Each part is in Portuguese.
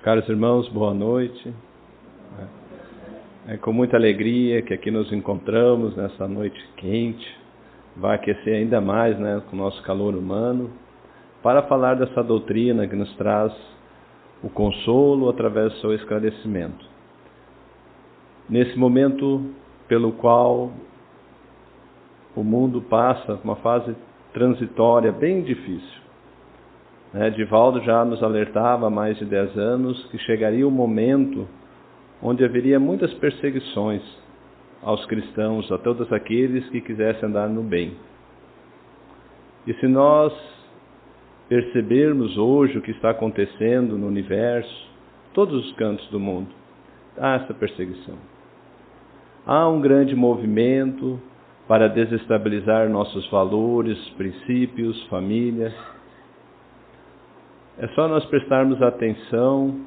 Caros irmãos, boa noite. É com muita alegria que aqui nos encontramos nessa noite quente. Vai aquecer ainda mais, né, com o nosso calor humano, para falar dessa doutrina que nos traz o consolo através do seu esclarecimento. Nesse momento pelo qual o mundo passa uma fase transitória bem difícil. Divaldo já nos alertava há mais de 10 anos que chegaria um momento onde haveria muitas perseguições aos cristãos, a todos aqueles que quisessem andar no bem. E se nós percebermos hoje o que está acontecendo no universo, todos os cantos do mundo, há essa perseguição. Há um grande movimento para desestabilizar nossos valores, princípios, famílias. É só nós prestarmos atenção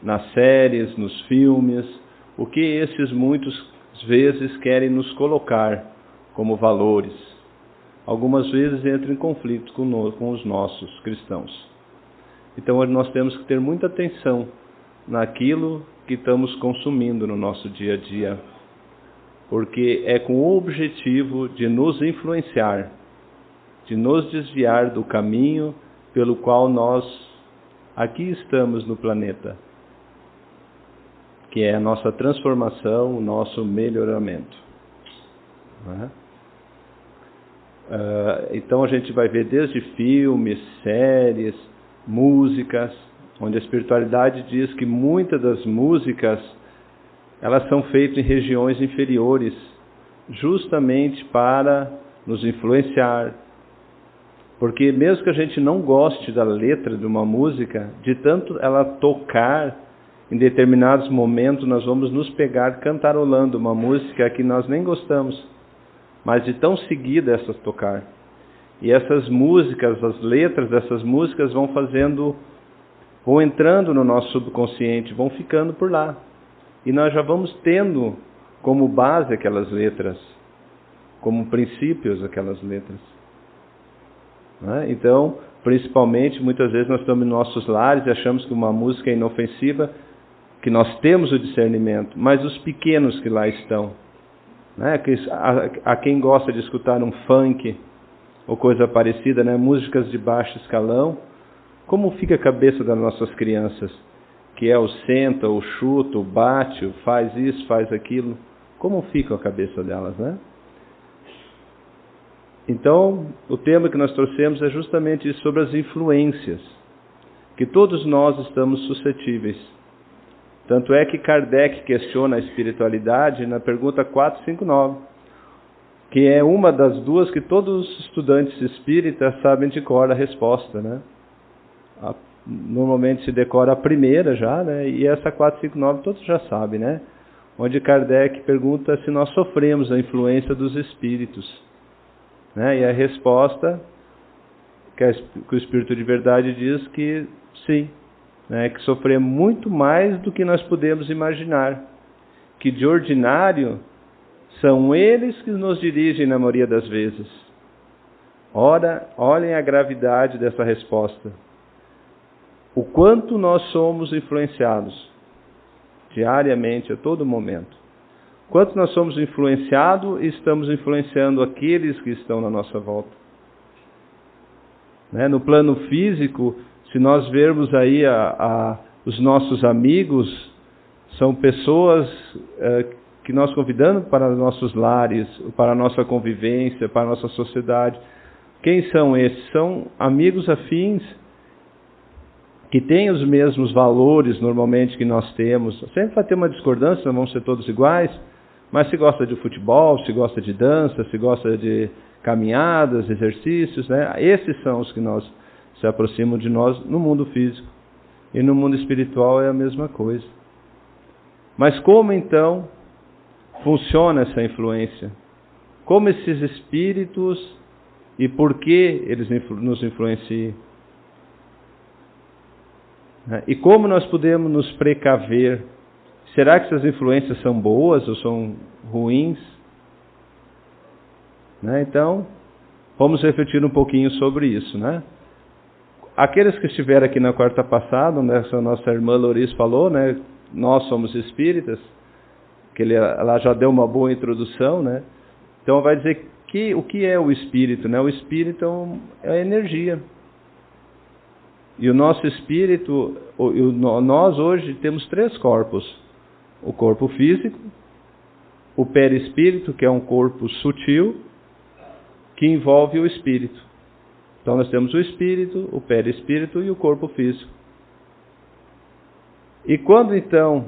nas séries, nos filmes, o que esses muitas vezes querem nos colocar como valores. Algumas vezes entram em conflito com os nossos cristãos. Então hoje nós temos que ter muita atenção naquilo que estamos consumindo no nosso dia a dia, porque é com o objetivo de nos influenciar, de nos desviar do caminho pelo qual nós aqui estamos no planeta, que é a nossa transformação, o nosso melhoramento. Então a gente vai ver desde filmes, séries, músicas, onde a espiritualidade diz que muitas das músicas elas são feitas em regiões inferiores, justamente para nos influenciar. Porque mesmo que a gente não goste da letra de uma música, de tanto ela tocar, em determinados momentos nós vamos nos pegar cantarolando uma música que nós nem gostamos, mas de tão seguida essas tocar. E essas músicas, as letras dessas músicas vão entrando no nosso subconsciente, vão ficando por lá. E nós já vamos tendo como base aquelas letras, como princípios aquelas letras. Então, principalmente, muitas vezes nós estamos em nossos lares e achamos que uma música é inofensiva, que nós temos o discernimento, mas os pequenos que lá estão, a quem gosta de escutar um funk ou coisa parecida, músicas de baixo escalão, como fica a cabeça das nossas crianças? Que é o senta, o chuta, o bate, o faz isso, faz aquilo. Como fica a cabeça delas, Então, o tema que nós trouxemos é justamente isso, sobre as influências, que todos nós estamos suscetíveis. Tanto é que Kardec questiona a espiritualidade na pergunta 459, que é uma das duas que todos os estudantes espíritas sabem de cor a resposta, Normalmente se decora a primeira já, e essa 459 todos já sabem, Onde Kardec pergunta se nós sofremos a influência dos espíritos. E a resposta, que o Espírito de Verdade diz que sim, que sofremos muito mais do que nós podemos imaginar. Que de ordinário, são eles que nos dirigem na maioria das vezes. Ora, olhem a gravidade dessa resposta. O quanto nós somos influenciados, diariamente, a todo momento. Quanto nós somos influenciados e estamos influenciando aqueles que estão na nossa volta. No plano físico, se nós vermos aí os nossos amigos, são pessoas que nós convidamos para os nossos lares, para a nossa convivência, para a nossa sociedade. Quem são esses? São amigos afins, que têm os mesmos valores normalmente que nós temos. Sempre vai ter uma discordância, não vão ser todos iguais, mas se gosta de futebol, se gosta de dança, se gosta de caminhadas, exercícios, esses são os que se aproximam de nós no mundo físico. E no mundo espiritual é a mesma coisa. Mas como então funciona essa influência? Como esses espíritos e por que eles nos influenciam? E como nós podemos nos precaver? Será que essas influências são boas ou são ruins? Então, vamos refletir um pouquinho sobre isso. aqueles que estiveram aqui na quarta passada, né, a nossa irmã Loris falou, né, nós somos espíritas, que ela já deu uma boa introdução, né? Então vai dizer que o que é o espírito, né? O espírito é a energia. E o nosso espírito, nós hoje temos 3 corpos. O corpo físico, o perispírito, que é um corpo sutil, que envolve o espírito. Então nós temos o espírito, o perispírito e o corpo físico. E quando então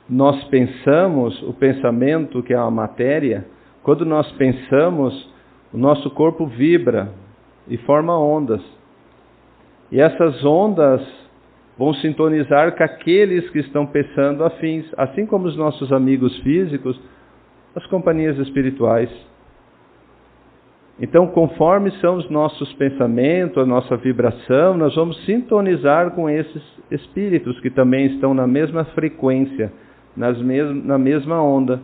nós pensamos, o pensamento que é a matéria, quando nós pensamos, o nosso corpo vibra e forma ondas. E essas ondas vão sintonizar com aqueles que estão pensando afins, assim como os nossos amigos físicos, as companhias espirituais. Então, conforme são os nossos pensamentos, a nossa vibração, nós vamos sintonizar com esses espíritos que também estão na mesma frequência, na mesma onda.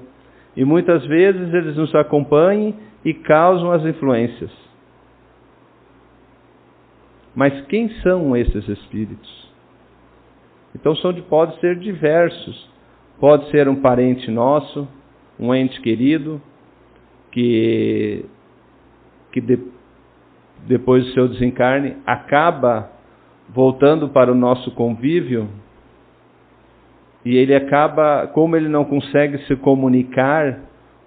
E muitas vezes eles nos acompanham e causam as influências. Mas quem são esses espíritos? Então pode ser diversos. Pode ser um parente nosso, um ente querido, que depois do seu desencarne acaba voltando para o nosso convívio, e ele acaba, como ele não consegue se comunicar,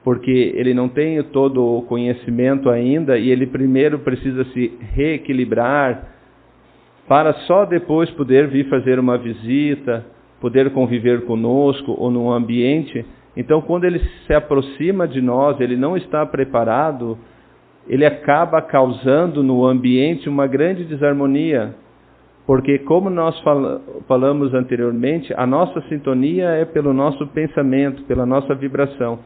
porque ele não tem todo o conhecimento ainda, e ele primeiro precisa se reequilibrar, para só depois poder vir fazer uma visita, poder conviver conosco ou num ambiente. Então, quando ele se aproxima de nós, ele não está preparado, ele acaba causando no ambiente uma grande desarmonia. Porque, como nós falamos anteriormente, a nossa sintonia é pelo nosso pensamento, pela nossa vibração.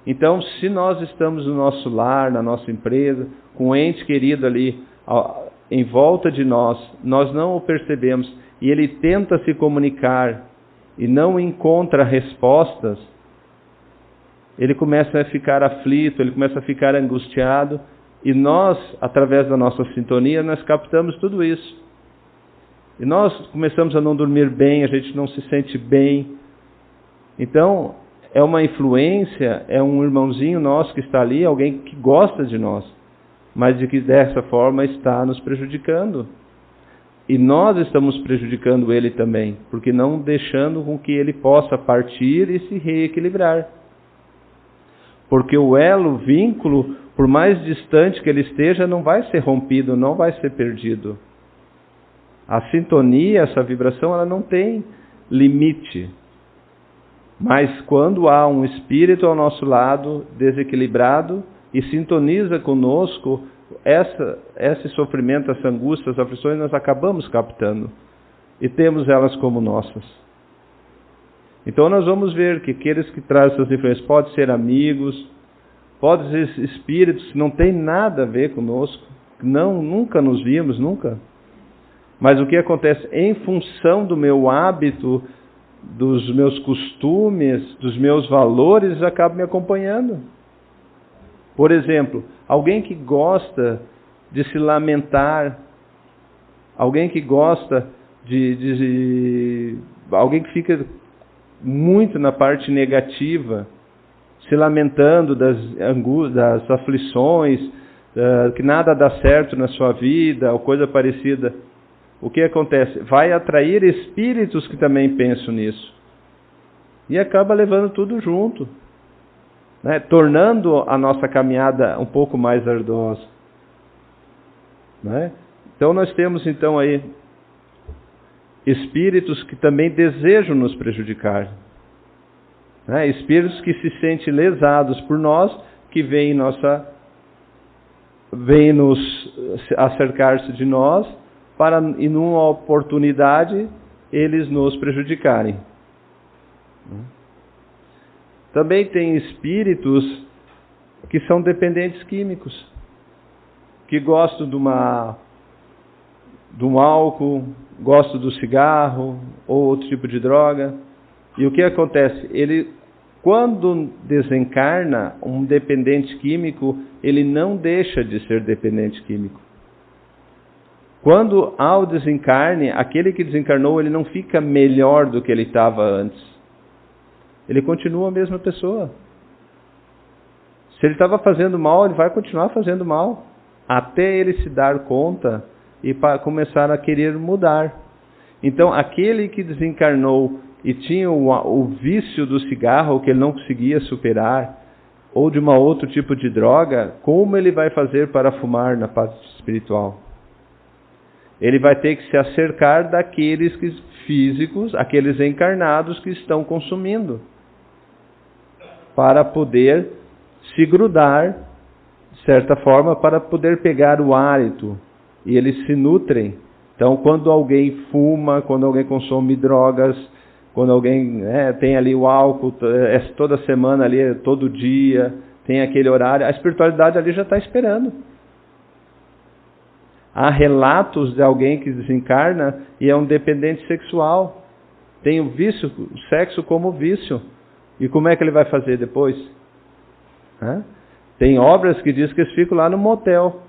Então, se nós estamos no nosso lar, na nossa empresa, com um ente querido ali em volta de nós não o percebemos, e ele tenta se comunicar e não encontra respostas, ele começa a ficar aflito, ele começa a ficar angustiado, e nós, através da nossa sintonia, nós captamos tudo isso. E nós começamos a não dormir bem, a gente não se sente bem. Então, é uma influência, é um irmãozinho nosso que está ali, alguém que gosta de nós, mas de que dessa forma está nos prejudicando. E nós estamos prejudicando ele também, porque não deixando com que ele possa partir e se reequilibrar. Porque o elo, o vínculo, por mais distante que ele esteja, não vai ser rompido, não vai ser perdido. A sintonia, essa vibração, ela não tem limite. Mas quando há um espírito ao nosso lado, desequilibrado, e sintoniza conosco, esse sofrimento, essa angústia, as aflições, nós acabamos captando. E temos elas como nossas. Então nós vamos ver que aqueles que trazem essas influências, podem ser amigos, podem ser espíritos que não tem nada a ver conosco, nunca nos vimos, nunca. Mas o que acontece? Em função do meu hábito, dos meus costumes, dos meus valores, eles acabam me acompanhando. Por exemplo, alguém que gosta de se lamentar, alguém que gosta alguém que fica muito na parte negativa, se lamentando das aflições, que nada dá certo na sua vida, ou coisa parecida. O que acontece? Vai atrair espíritos que também pensam nisso. E acaba levando tudo junto, né? Tornando a nossa caminhada um pouco mais arduosa, né? Então nós temos aí espíritos que também desejam nos prejudicar, né? Espíritos que se sentem lesados por nós, que vêm nos acercar-se de nós, para, e numa oportunidade, eles nos prejudicarem. Também tem espíritos que são dependentes químicos, que gostam de um álcool, gostam do cigarro, ou outro tipo de droga. E o que acontece? Ele, quando desencarna um dependente químico, ele não deixa de ser dependente químico. Quando há o desencarne, aquele que desencarnou, ele não fica melhor do que ele estava antes. Ele continua a mesma pessoa. Se ele estava fazendo mal, ele vai continuar fazendo mal, até ele se dar conta e começar a querer mudar. Então, aquele que desencarnou e tinha o vício do cigarro, que ele não conseguia superar, ou de outro tipo de droga, como ele vai fazer para fumar na parte espiritual? Ele vai ter que se acercar daqueles físicos, aqueles encarnados que estão consumindo, para poder se grudar, de certa forma, para poder pegar o hálito. E eles se nutrem. Então, quando alguém fuma, quando alguém consome drogas, quando alguém tem ali o álcool, toda semana ali, todo dia, tem aquele horário, a espiritualidade ali já está esperando. Há relatos de alguém que desencarna e é um dependente sexual. Tem o vício, o sexo como vício. E como é que ele vai fazer depois? Tem obras que diz que eles ficam lá no motel.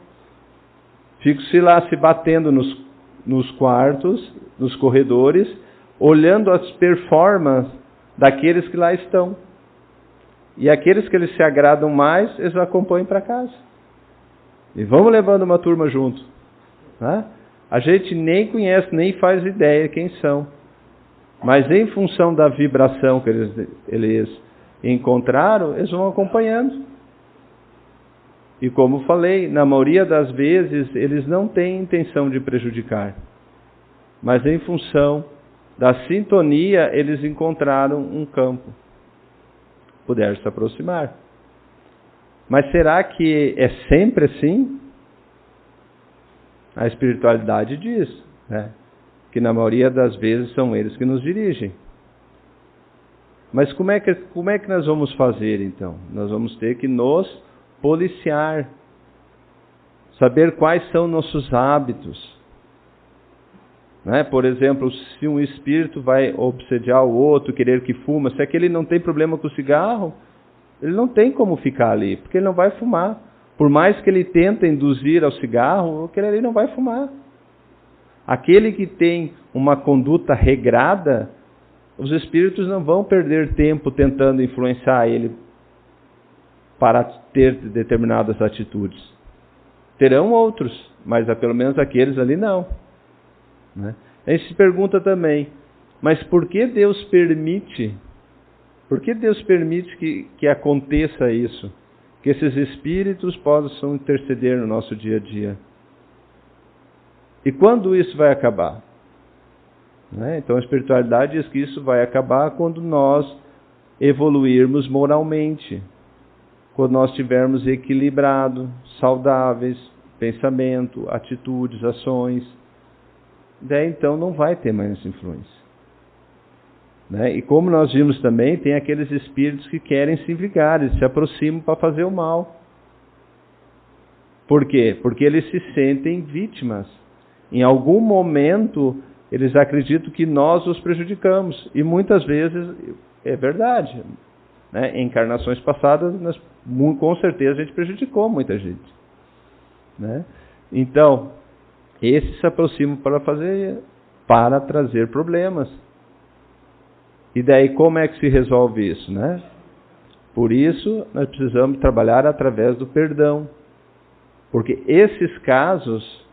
Ficam lá se batendo nos quartos, nos corredores, olhando as performances daqueles que lá estão. E aqueles que eles se agradam mais, eles acompanham para casa. E vamos levando uma turma junto. A gente nem conhece, nem faz ideia quem são. Mas em função da vibração que eles encontraram, eles vão acompanhando. E como falei, na maioria das vezes, eles não têm intenção de prejudicar. Mas em função da sintonia, eles encontraram um campo. Puderam se aproximar. Mas será que é sempre assim? A espiritualidade diz, que na maioria das vezes são eles que nos dirigem. Mas como é que nós vamos fazer então? Nós vamos ter que nos policiar, saber quais são nossos hábitos. Por exemplo, se um espírito vai obsediar o outro, querer que fuma, se aquele não tem problema com o cigarro, ele não tem como ficar ali, porque ele não vai fumar. Por mais que ele tente induzir ao cigarro, aquele ali não vai fumar. Aquele que tem uma conduta regrada, os espíritos não vão perder tempo tentando influenciar ele para ter determinadas atitudes. Terão outros, mas pelo menos aqueles ali não. A gente se pergunta também, mas por que Deus permite? Por que Deus permite que aconteça isso? Que esses espíritos possam interceder no nosso dia a dia. E quando isso vai acabar? Então a espiritualidade diz que isso vai acabar quando nós evoluirmos moralmente. Quando nós estivermos equilibrados, saudáveis, pensamento, atitudes, ações. Daí então não vai ter mais essa influência. E como nós vimos também, tem aqueles espíritos que querem se vingar, eles se aproximam para fazer o mal. Por quê? Porque eles se sentem vítimas. Em algum momento, eles acreditam que nós os prejudicamos. E muitas vezes é verdade. Em encarnações passadas, com certeza a gente prejudicou muita gente. Então, esses se aproximam para trazer problemas. E daí como é que se resolve isso, Por isso, nós precisamos trabalhar através do perdão. Porque esses casos,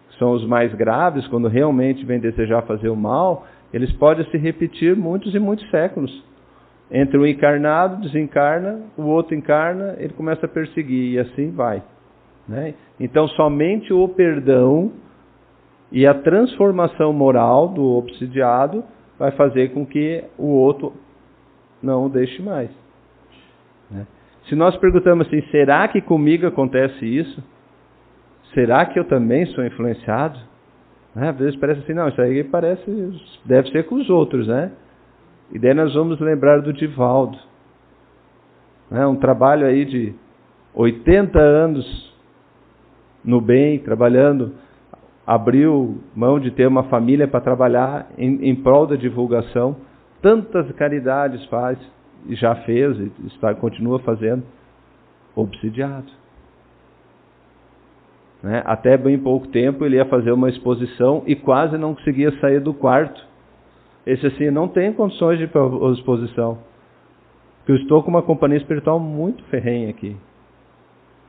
que são os mais graves, quando realmente vem desejar fazer o mal, eles podem se repetir muitos e muitos séculos. Entre um encarnado, desencarna, o outro encarna, ele começa a perseguir, e assim vai. Então, somente o perdão e a transformação moral do obsidiado vai fazer com que o outro não o deixe mais. Se nós perguntamos assim, será que comigo acontece isso? Será que eu também sou influenciado? Às vezes parece assim, não, isso aí deve ser com os outros, E daí nós vamos lembrar do Divaldo. Um trabalho aí de 80 anos no bem, trabalhando, abriu mão de ter uma família para trabalhar em prol da divulgação. Tantas caridades faz, e já fez, e continua fazendo, obsidiado. né? Até bem pouco tempo ele ia fazer uma exposição e quase não conseguia sair do quarto. Esse assim, não tem condições de ir para a exposição. Porque eu estou com uma companhia espiritual muito ferrenha aqui,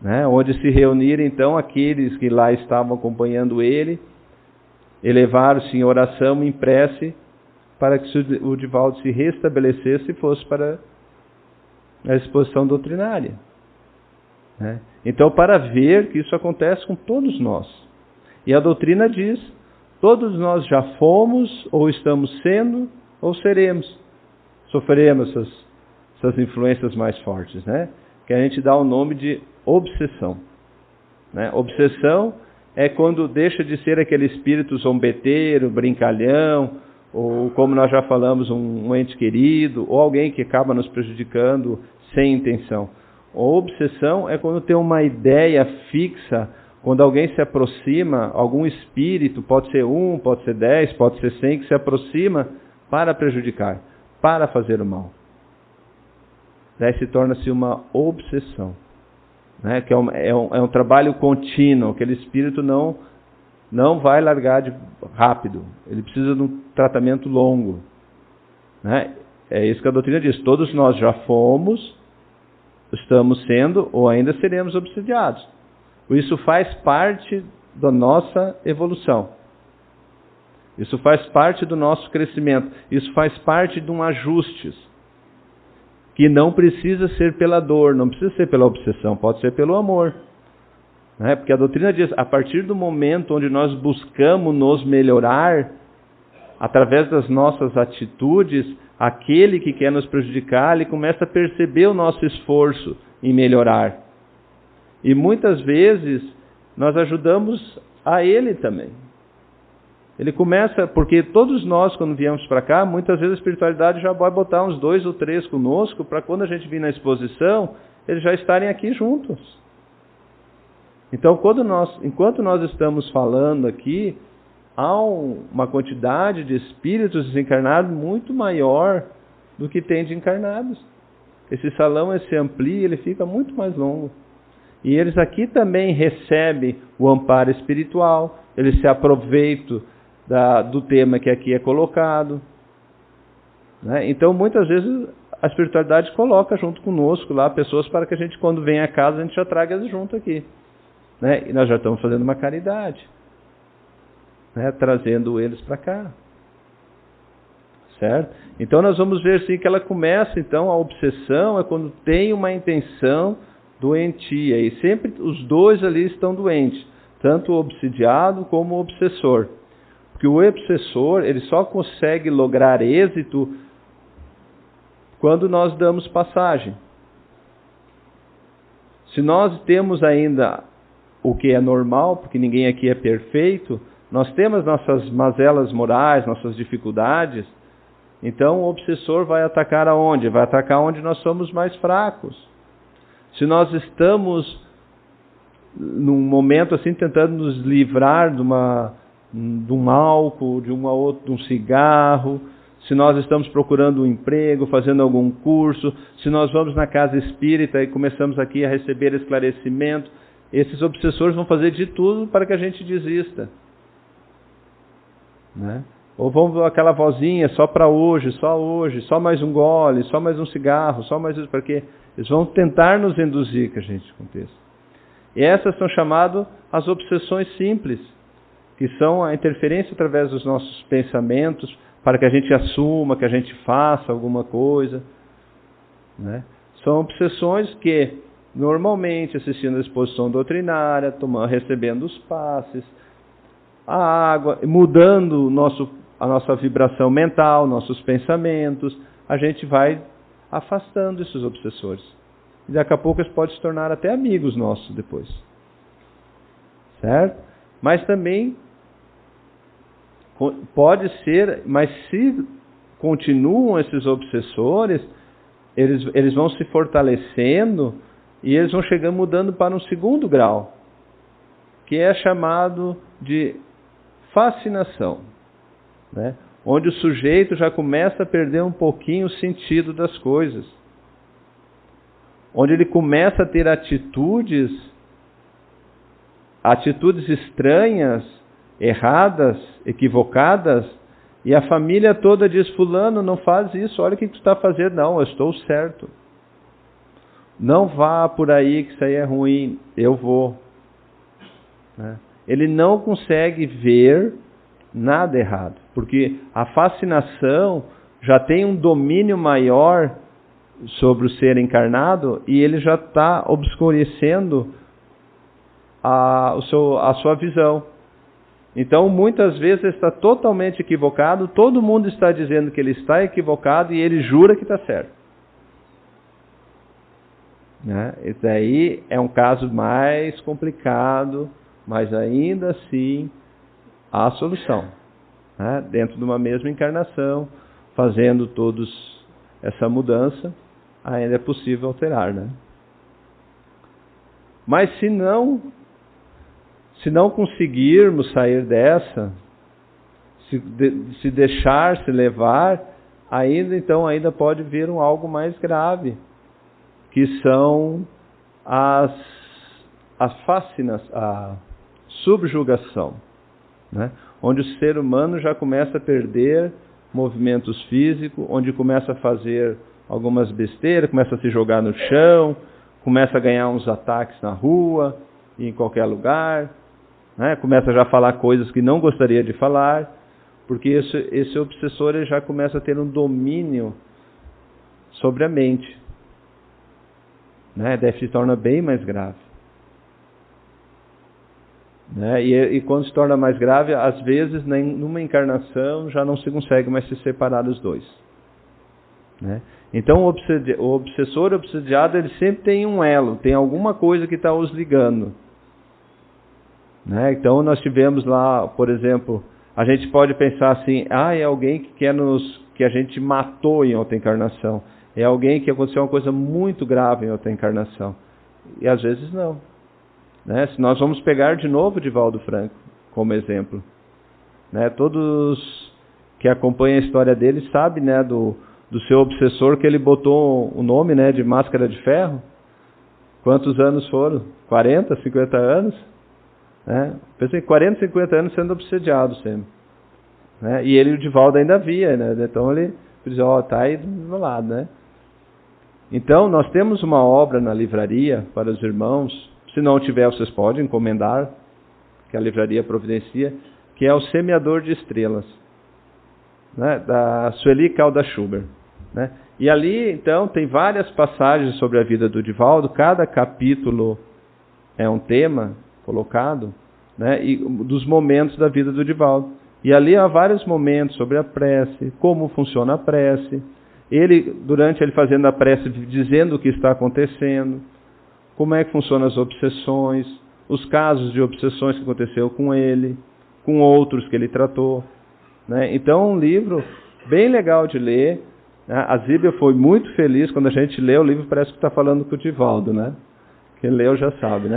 né? Onde se reuniram então aqueles que lá estavam acompanhando ele, elevaram-se em oração, em prece, para que o Divaldo se restabelecesse e fosse para a exposição doutrinária, né? Então, para ver que isso acontece com todos nós. E a doutrina diz, todos nós já fomos, ou estamos sendo, ou seremos. Sofreremos essas influências mais fortes, né? Que a gente dá o nome de obsessão, né? Obsessão é quando deixa de ser aquele espírito zombeteiro, brincalhão, ou como nós já falamos, um ente querido, ou alguém que acaba nos prejudicando sem intenção. A obsessão é quando tem uma ideia fixa, quando alguém se aproxima, algum espírito, pode ser 1, pode ser 10, pode ser 100, que se aproxima para prejudicar, para fazer o mal. Daí se torna-se uma obsessão, né? Que é um trabalho contínuo, aquele espírito não vai largar rápido, ele precisa de um tratamento longo, né? É isso que a doutrina diz, todos nós já fomos, estamos sendo ou ainda seremos obsidiados. Isso faz parte da nossa evolução, isso faz parte do nosso crescimento, isso faz parte de um ajuste, que não precisa ser pela dor, não precisa ser pela obsessão, pode ser pelo amor, né? Porque a doutrina diz, a partir do momento onde nós buscamos nos melhorar, através das nossas atitudes, aquele que quer nos prejudicar, ele começa a perceber o nosso esforço em melhorar. E muitas vezes nós ajudamos a ele também. Ele começa, porque todos nós quando viemos para cá, muitas vezes a espiritualidade já vai botar uns 2 ou 3 conosco, para quando a gente vir na exposição, eles já estarem aqui juntos. Então, enquanto nós estamos falando aqui, há uma quantidade de espíritos desencarnados muito maior do que tem de encarnados. Esse salão se amplia, ele fica muito mais longo. E eles aqui também recebem o amparo espiritual, eles se aproveitam do tema que aqui é colocado, né? Então, muitas vezes, a espiritualidade coloca junto conosco lá pessoas para que a gente, quando vem a casa, a gente já traga eles junto aqui, né? E nós já estamos fazendo uma caridade, né? Trazendo eles para cá, certo? Então, nós vamos ver assim, que ela começa, então, a obsessão é quando tem uma intenção doentia, e sempre os dois ali estão doentes, tanto o obsidiado como o obsessor. Porque o obsessor, ele só consegue lograr êxito quando nós damos passagem. Se nós temos ainda o que é normal, porque ninguém aqui é perfeito, nós temos nossas mazelas morais, nossas dificuldades, então o obsessor vai atacar aonde? Vai atacar onde nós somos mais fracos. Se nós estamos num momento assim tentando nos livrar de um álcool, de um cigarro, se nós estamos procurando um emprego, fazendo algum curso, se nós vamos na casa espírita e começamos aqui a receber esclarecimento, esses obsessores vão fazer de tudo para que a gente desista, né? Ou vão aquela vozinha, só para hoje, só mais um gole, só mais um cigarro, só mais isso, porque eles vão tentar nos induzir que a gente aconteça. E essas são chamadas as obsessões simples, que são a interferência através dos nossos pensamentos, para que a gente assuma, que a gente faça alguma coisa, né? São obsessões que, normalmente, assistindo a exposição doutrinária, recebendo os passes, a água, mudando a nossa vibração mental, nossos pensamentos, a gente vai afastando esses obsessores. E daqui a pouco eles podem se tornar até amigos nossos depois. Certo? Mas também pode ser, mas se continuam esses obsessores, eles vão se fortalecendo e eles vão chegando, mudando para um segundo grau, que é chamado de fascinação, né? Onde o sujeito já começa a perder um pouquinho o sentido das coisas, onde ele começa a ter atitudes atitudes estranhas, erradas, equivocadas, e a família toda diz, fulano, não faz isso, olha o que tu está fazendo. Não, eu estou certo. Não vá por aí que isso aí é ruim, eu vou. Ele não consegue ver nada errado, porque a fascinação já tem um domínio maior sobre o ser encarnado e ele já está obscurecendo a sua visão. Então, muitas vezes ele está totalmente equivocado, todo mundo está dizendo que ele está equivocado e ele jura que está certo. Esse aí é um caso mais complicado, mas ainda assim há solução. Dentro de uma mesma encarnação, fazendo todos essa mudança, ainda é possível alterar. Mas se não conseguirmos sair dessa, se deixar se levar, ainda pode vir algo mais grave, que são as fascinas, a subjugação, onde o ser humano já começa a perder movimentos físicos, onde começa a fazer algumas besteiras, começa a se jogar no chão, começa a ganhar uns ataques na rua, em qualquer lugar, começa já a falar coisas que não gostaria de falar, porque esse obsessor ele já começa a ter um domínio sobre a mente. Daí se torna bem mais grave. E quando se torna mais grave, às vezes, numa encarnação, já não se consegue mais se separar dos dois. Então, o obsessor obsediado, ele sempre tem um elo, tem alguma coisa que está os ligando. Então, nós tivemos lá, por exemplo, a gente pode pensar assim, é alguém que a gente matou em outra encarnação. É alguém que aconteceu uma coisa muito grave em outra encarnação. E às vezes não. Se nós vamos pegar de novo Divaldo Franco como exemplo. Todos que acompanham a história dele sabem do seu obsessor que ele botou o nome de Máscara de Ferro. Quantos anos foram? 40, 50 anos? Pensei, 40, 50 anos sendo obsediado sempre. E ele, o Divaldo, ainda via. Então ele diz, está aí do meu lado. Então, nós temos uma obra na livraria para os irmãos. Se não tiver, vocês podem encomendar, que a livraria providencia, que é o Semeador de Estrelas, da Sueli Calda Schubert. E ali, então, tem várias passagens sobre a vida do Divaldo, cada capítulo é um tema colocado, e dos momentos da vida do Divaldo. E ali há vários momentos sobre a prece, como funciona a prece, durante ele fazendo a prece, dizendo o que está acontecendo, como é que funcionam as obsessões, os casos de obsessões que aconteceu com ele, com outros que ele tratou. Então, é um livro bem legal de ler. A Zíbia foi muito feliz quando a gente lê o livro, parece que está falando com o Divaldo. Quem leu já sabe,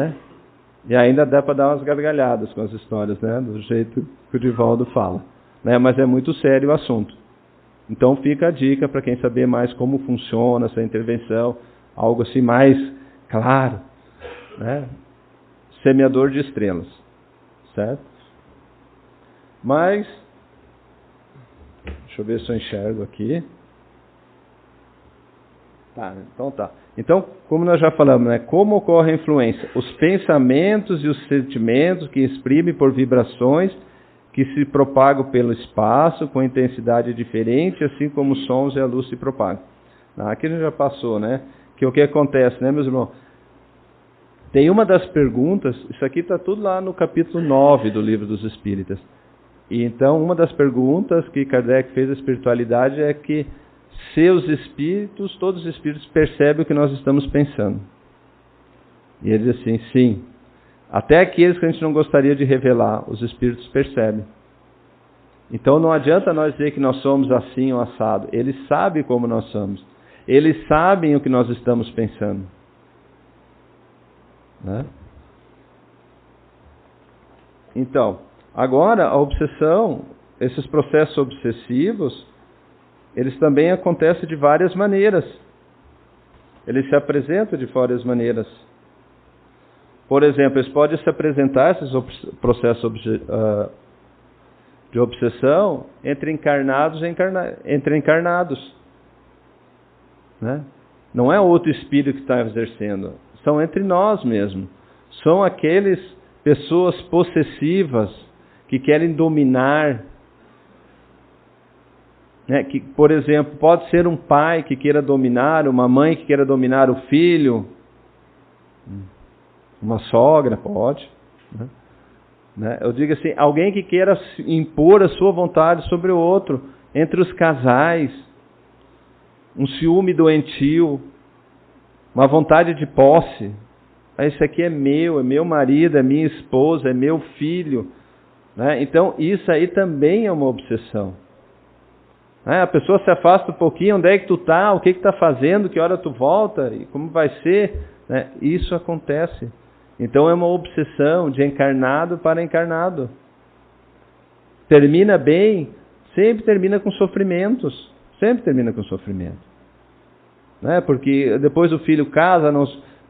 E ainda dá para dar umas gargalhadas com as histórias, do jeito que o Divaldo fala. Mas é muito sério o assunto. Então fica a dica para quem saber mais como funciona essa intervenção, algo assim mais claro, Semeador de Estrelas, certo? Mas, deixa eu ver se eu enxergo aqui. Então tá. Então, como nós já falamos, como ocorre a influência? Os pensamentos e os sentimentos que exprimem por vibrações que se propagam pelo espaço com intensidade diferente, assim como os sons e a luz se propagam. Aqui a gente já passou, Que o que acontece, meus irmãos? Tem uma das perguntas, isso aqui está tudo lá no capítulo 9 do Livro dos Espíritas. E então, uma das perguntas que Kardec fez à espiritualidade é que se os espíritos, todos os espíritos percebem o que nós estamos pensando. E ele diz assim, sim. Até aqueles que a gente não gostaria de revelar, os espíritos percebem. Então não adianta nós dizer que nós somos assim ou assado. Eles sabem como nós somos. Eles sabem o que nós estamos pensando. Então, agora a obsessão, esses processos obsessivos, eles também acontecem de várias maneiras. Eles se apresentam de várias maneiras. Por exemplo, eles podem se apresentar, esses processos de obsessão, entre encarnados e entre encarnados. Né? Não é outro espírito que está exercendo, são entre nós mesmo. São aqueles pessoas possessivas que querem dominar. Né? Que, por exemplo, pode ser um pai que queira dominar, uma mãe que queira dominar o filho, uma sogra, pode. Né? Eu digo assim, alguém que queira impor a sua vontade sobre o outro, entre os casais, um ciúme doentio, uma vontade de posse. Isso aqui é meu marido, é minha esposa, é meu filho. Né? Então, isso aí também é uma obsessão. A pessoa se afasta um pouquinho, onde é que tu está, o que está fazendo, que hora tu volta, e como vai ser. Né? Isso acontece. Então é uma obsessão de encarnado para encarnado. Termina bem, sempre termina com sofrimentos. Sempre termina com sofrimento. Né? Porque depois o filho casa,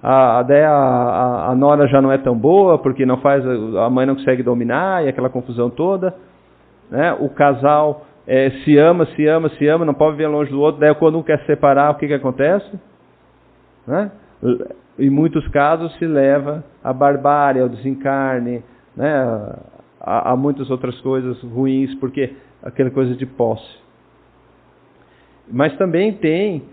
a nora já não é tão boa, porque não faz, a mãe não consegue dominar, e aquela confusão toda. Né? O casal se ama, não pode viver longe do outro, daí quando um quer se separar, o que acontece? Né? Em muitos casos se leva à barbárie, ao desencarne, né? a muitas outras coisas ruins, porque aquela coisa de posse. Mas também tem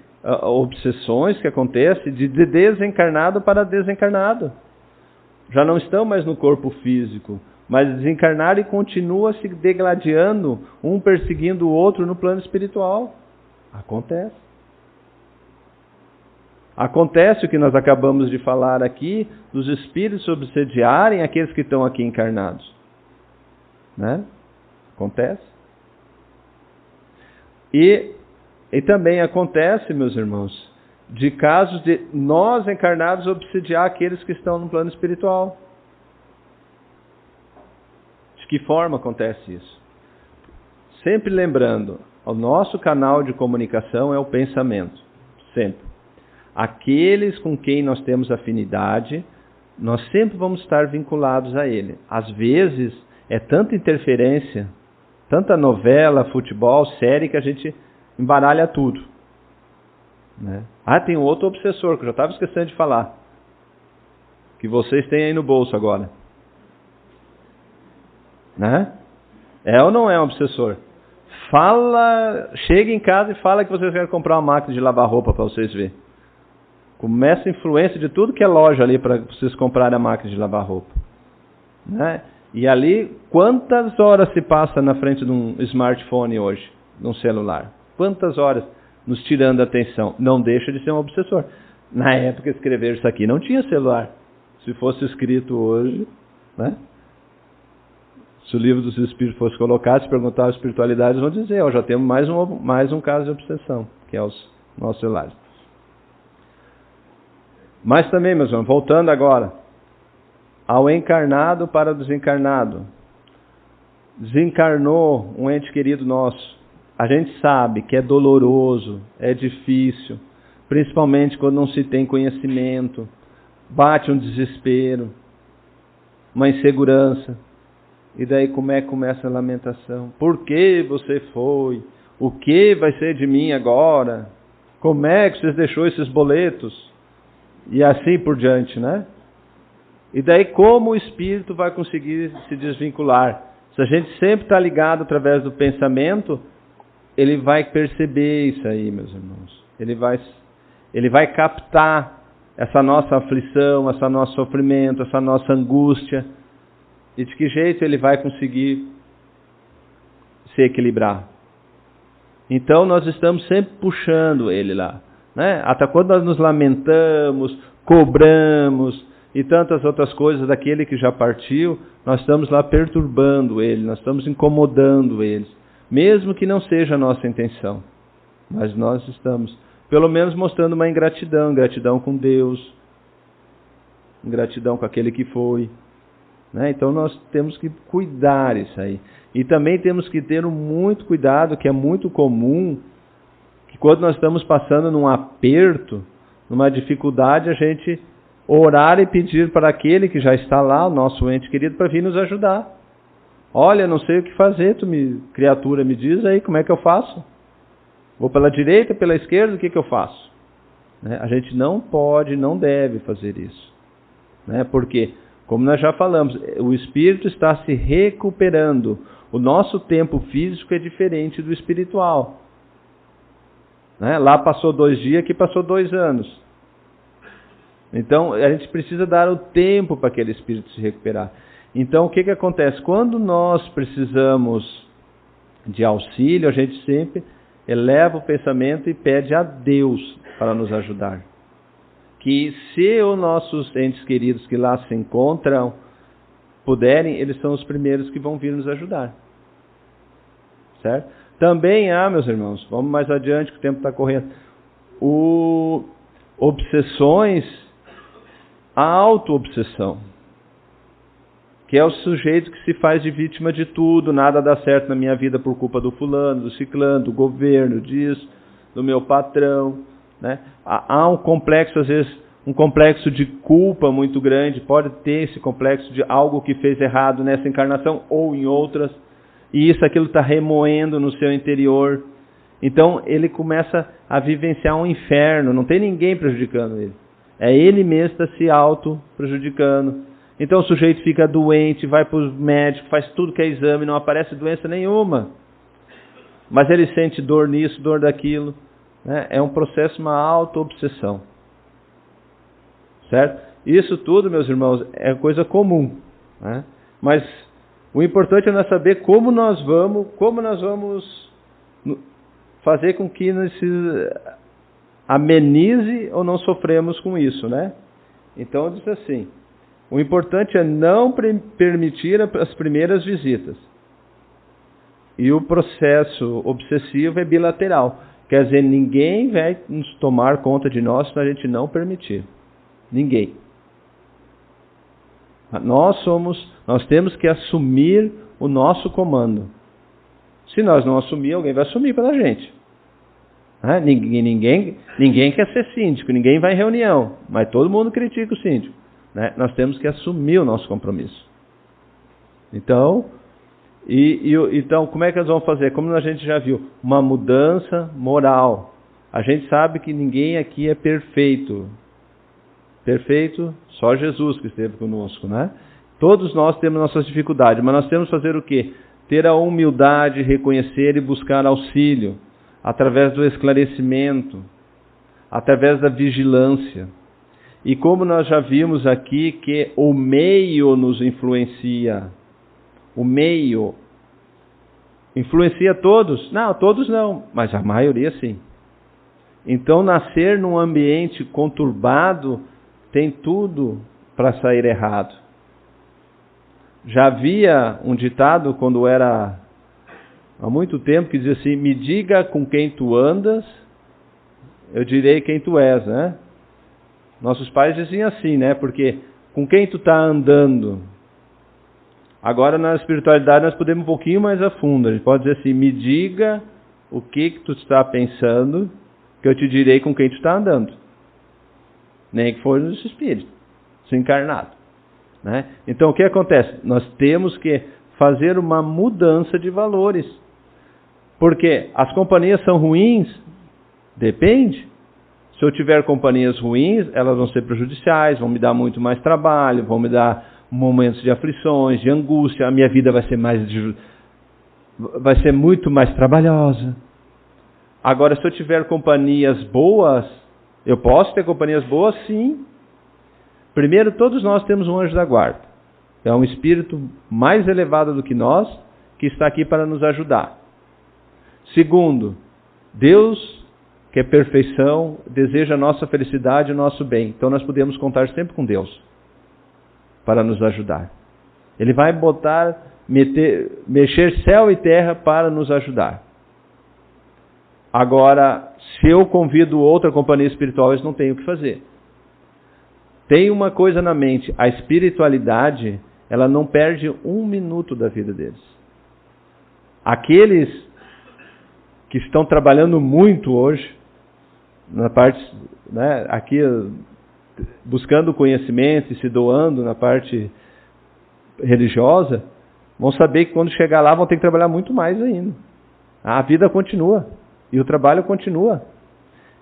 obsessões que acontecem de desencarnado para desencarnado. Já não estão mais no corpo físico, mas desencarnaram e continuam se degladiando, um perseguindo o outro no plano espiritual. Acontece. Acontece o que nós acabamos de falar aqui, dos espíritos obsediarem aqueles que estão aqui encarnados. Né? Acontece. E também acontece, meus irmãos, de casos de nós encarnados obsediar aqueles que estão no plano espiritual. De que forma acontece isso? Sempre lembrando, o nosso canal de comunicação é o pensamento. Sempre. Aqueles com quem nós temos afinidade, nós sempre vamos estar vinculados a ele. Às vezes, é tanta interferência, tanta novela, futebol, série, que a gente embaralha tudo. Né? Tem um outro obsessor, que eu já estava esquecendo de falar. Que vocês têm aí no bolso agora. Né? É ou não é um obsessor? Chega em casa e fala que vocês querem comprar uma máquina de lavar roupa para vocês verem. Começa a influência de tudo que é loja ali para vocês comprarem a máquina de lavar roupa. Né? E ali, quantas horas se passa na frente de um smartphone hoje, de um celular? Quantas horas nos tirando a atenção? Não deixa de ser um obsessor. Na época que escreveram isso aqui, não tinha celular. Se fosse escrito hoje, né? Se o livro dos Espíritos fosse colocado, se perguntar a espiritualidade, eles vão dizer, já temos mais um caso de obsessão, que é os nossos celulares. Mas também, meus irmãos, voltando agora, ao encarnado para o desencarnado. Desencarnou um ente querido nosso. A gente sabe que é doloroso, é difícil, principalmente quando não se tem conhecimento, bate um desespero, uma insegurança. E daí como é que começa a lamentação? Por que você foi? O que vai ser de mim agora? Como é que vocês deixou esses boletos? E assim por diante, né? E daí como o espírito vai conseguir se desvincular? Se a gente sempre está ligado através do pensamento, ele vai perceber isso aí, meus irmãos. Ele vai captar essa nossa aflição, esse nosso sofrimento, essa nossa angústia. E de que jeito ele vai conseguir se equilibrar? Então nós estamos sempre puxando ele lá. Né? Até quando nós nos lamentamos, cobramos e tantas outras coisas daquele que já partiu, nós estamos lá perturbando ele, nós estamos incomodando eles. Mesmo que não seja a nossa intenção. Mas nós estamos, pelo menos, mostrando uma ingratidão. Ingratidão com Deus. Ingratidão com aquele que foi. Né? Então nós temos que cuidar isso aí. E também temos que ter muito cuidado, que é muito comum, que quando nós estamos passando num aperto, numa dificuldade, a gente orar e pedir para aquele que já está lá, o nosso ente querido, para vir nos ajudar. Olha, não sei o que fazer, criatura, me diz aí como é que eu faço. Vou pela direita, pela esquerda, o que eu faço? Né? A gente não pode, não deve fazer isso. Né? Porque, como nós já falamos, o espírito está se recuperando. O nosso tempo físico é diferente do espiritual. Né? Lá passou 2 dias, aqui passou 2 anos. Então, a gente precisa dar o tempo para aquele espírito se recuperar. Então, o que acontece? Quando nós precisamos de auxílio, a gente sempre eleva o pensamento e pede a Deus para nos ajudar. Que se os nossos entes queridos que lá se encontram puderem, eles são os primeiros que vão vir nos ajudar. Certo? Também há, meus irmãos, vamos mais adiante que o tempo está correndo, obsessões, a auto-obsessão, que é o sujeito que se faz de vítima de tudo, nada dá certo na minha vida por culpa do fulano, do ciclano, do governo, disso, do meu patrão. Né? Há um complexo, às vezes, um complexo de culpa muito grande, pode ter esse complexo de algo que fez errado nessa encarnação ou em outras, e aquilo está remoendo no seu interior. Então ele começa a vivenciar um inferno, não tem ninguém prejudicando ele. É ele mesmo que está se auto-prejudicando. Então o sujeito fica doente, vai para os médicos, faz tudo que é exame, não aparece doença nenhuma. Mas ele sente dor nisso, dor daquilo. Né? É um processo, uma auto-obsessão. Certo? Isso tudo, meus irmãos, é coisa comum. Né? Mas o importante é nós saber como nós vamos fazer com que se amenize ou não sofremos com isso. Né? Então diz assim, o importante é não permitir as primeiras visitas. E o processo obsessivo é bilateral. Quer dizer, ninguém vai nos tomar conta de nós se a gente não permitir. Ninguém. Nós temos que assumir o nosso comando. Se nós não assumir, alguém vai assumir pela gente. Ninguém quer ser síndico, ninguém vai em reunião, mas todo mundo critica o síndico. Né? Nós temos que assumir o nosso compromisso. Então, então, como é que nós vamos fazer? Como a gente já viu, uma mudança moral. A gente sabe que ninguém aqui é perfeito. Perfeito, só Jesus que esteve conosco, né? Todos nós temos nossas dificuldades, mas nós temos que fazer o quê? Ter a humildade, reconhecer e buscar auxílio, através do esclarecimento, através da vigilância. E como nós já vimos aqui que o meio nos influencia, o meio influencia todos? Não, todos não, mas a maioria sim. Então nascer num ambiente conturbado tem tudo para sair errado. Já havia um ditado quando era há muito tempo que dizia assim, me diga com quem tu andas, eu direi quem tu és, né? Nossos pais diziam assim, né? Porque com quem tu está andando? Agora na espiritualidade nós podemos um pouquinho mais a fundo. A gente pode dizer assim, me diga o que tu está pensando, que eu te direi com quem tu está andando. Nem que for nesse espírito, se encarnado. Né? Então o que acontece? Nós temos que fazer uma mudança de valores. Porque as companhias são ruins? Depende. Se eu tiver companhias ruins, elas vão ser prejudiciais, vão me dar muito mais trabalho, vão me dar momentos de aflições, de angústia, a minha vida vai ser muito mais trabalhosa. Agora, se eu tiver companhias boas, eu posso ter companhias boas, sim. Primeiro, todos nós temos um anjo da guarda. É um espírito mais elevado do que nós, que está aqui para nos ajudar. Segundo, Deus, que é perfeição, deseja a nossa felicidade e o nosso bem. Então nós podemos contar sempre com Deus para nos ajudar. Ele vai mexer céu e terra para nos ajudar. Agora, se eu convido outra companhia espiritual, eles não têm o que fazer. Tem uma coisa na mente, a espiritualidade, ela não perde um minuto da vida deles. Aqueles que estão trabalhando muito hoje, na parte, né, aqui buscando conhecimento e se doando na parte religiosa, vão saber que quando chegar lá vão ter que trabalhar muito mais ainda. A vida continua e o trabalho continua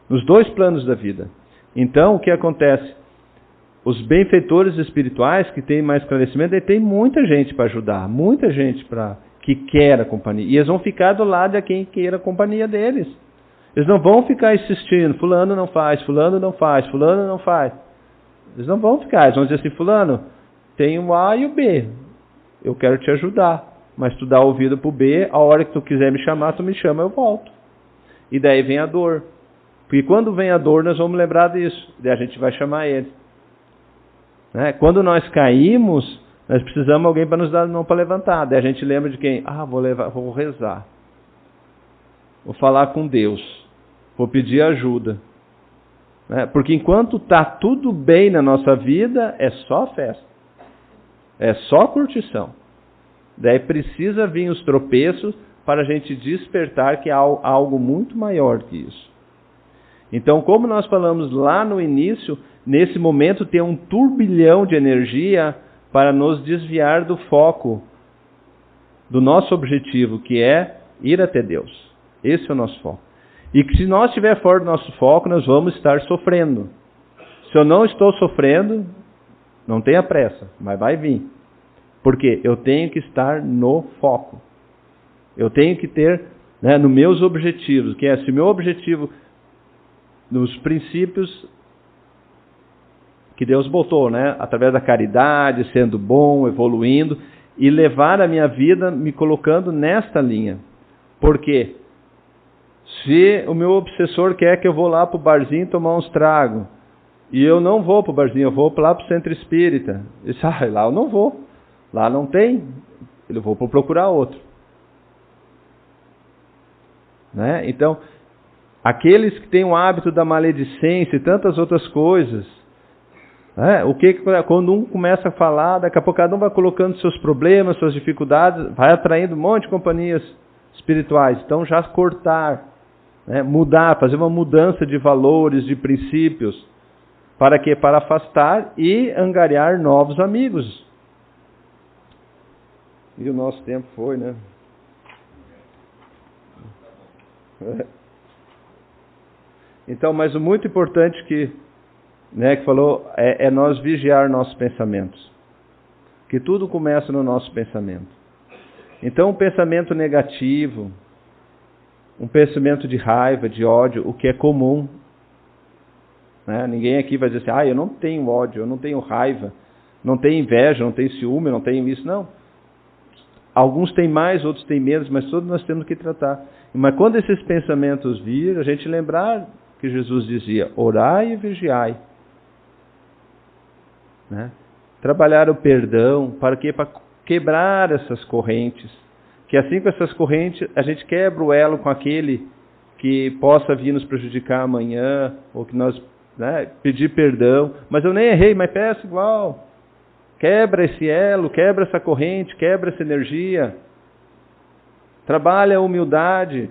nos dois planos da vida. Então, o que acontece? Os benfeitores espirituais que têm mais esclarecimento, tem muita gente para ajudar, muita gente que quer a companhia. E eles vão ficar do lado de quem queira a companhia deles. Eles não vão ficar insistindo, fulano não faz, fulano não faz, fulano não faz. Eles não vão ficar, eles vão dizer assim, fulano, tem o A e o B. Eu quero te ajudar, mas tu dá ouvido pro B, a hora que tu quiser me chamar, tu me chama, eu volto. E daí vem a dor. Porque quando vem a dor, nós vamos lembrar disso. Daí a gente vai chamar ele. Né? Quando nós caímos, nós precisamos de alguém para nos dar a mão para levantar. Daí a gente lembra de quem? Vou rezar. Vou falar com Deus. Vou pedir ajuda. Né? Porque enquanto está tudo bem na nossa vida, é só festa. É só curtição. Daí precisa vir os tropeços para a gente despertar que há algo muito maior que isso. Então, como nós falamos lá no início, nesse momento tem um turbilhão de energia para nos desviar do foco do nosso objetivo, que é ir até Deus. Esse é o nosso foco. E que se nós estiver fora do nosso foco, nós vamos estar sofrendo. Se eu não estou sofrendo, não tenha pressa, mas vai vir. Porque eu tenho que estar no foco. Eu tenho que ter, né, nos meus objetivos, que é, se meu objetivo, nos princípios que Deus botou, né, através da caridade, sendo bom, evoluindo, e levar a minha vida me colocando nesta linha. Por quê? Se o meu obsessor quer que eu vou lá para o barzinho tomar uns tragos, e eu não vou para o barzinho, eu vou lá para o centro espírita. Ele diz, lá eu não vou. Lá não tem. Eu vou procurar outro. Né? Então, aqueles que têm o hábito da maledicência e tantas outras coisas, né? Quando um começa a falar, daqui a pouco cada um vai colocando seus problemas, suas dificuldades, vai atraindo um monte de companhias espirituais. Então, já cortar, né? Mudar, fazer uma mudança de valores, de princípios. Para quê? Para afastar e angariar novos amigos. E o nosso tempo foi, né? Então, mas o muito importante que falou é nós vigiar nossos pensamentos. Que tudo começa no nosso pensamento. Então, um pensamento negativo, um pensamento de raiva, de ódio, o que é comum. Né? Ninguém aqui vai dizer assim, eu não tenho ódio, eu não tenho raiva, não tenho inveja, não tenho ciúme, não tenho isso. Não. Alguns têm mais, outros têm menos, mas todos nós temos que tratar. Mas quando esses pensamentos virem, a gente lembrar que Jesus dizia, orai e vigiai. Né? Trabalhar o perdão, para quê? Para quebrar essas correntes. Que assim com essas correntes, a gente quebra o elo com aquele que possa vir nos prejudicar amanhã, ou que nós pedir perdão. Mas eu nem errei, mas peço igual. Quebra esse elo, quebra essa corrente, quebra essa energia. Trabalha a humildade.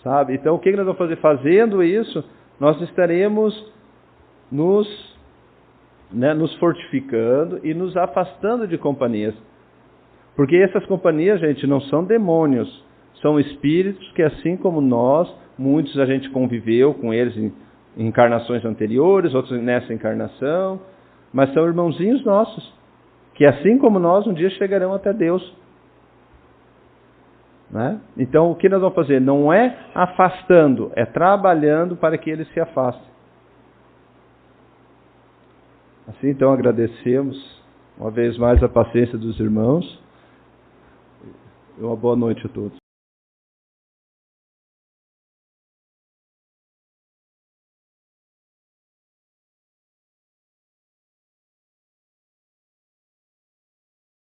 Sabe? Então, o que nós vamos fazer? Fazendo isso, nós estaremos nos fortificando e nos afastando de companhias. Porque essas companhias, gente, não são demônios. São espíritos que, assim como nós, muitos a gente conviveu com eles em encarnações anteriores, outros nessa encarnação, mas são irmãozinhos nossos, que assim como nós, um dia chegarão até Deus. Né? Então, o que nós vamos fazer? Não é afastando, é trabalhando para que eles se afastem. Assim, então, agradecemos uma vez mais a paciência dos irmãos. E uma boa noite a todos.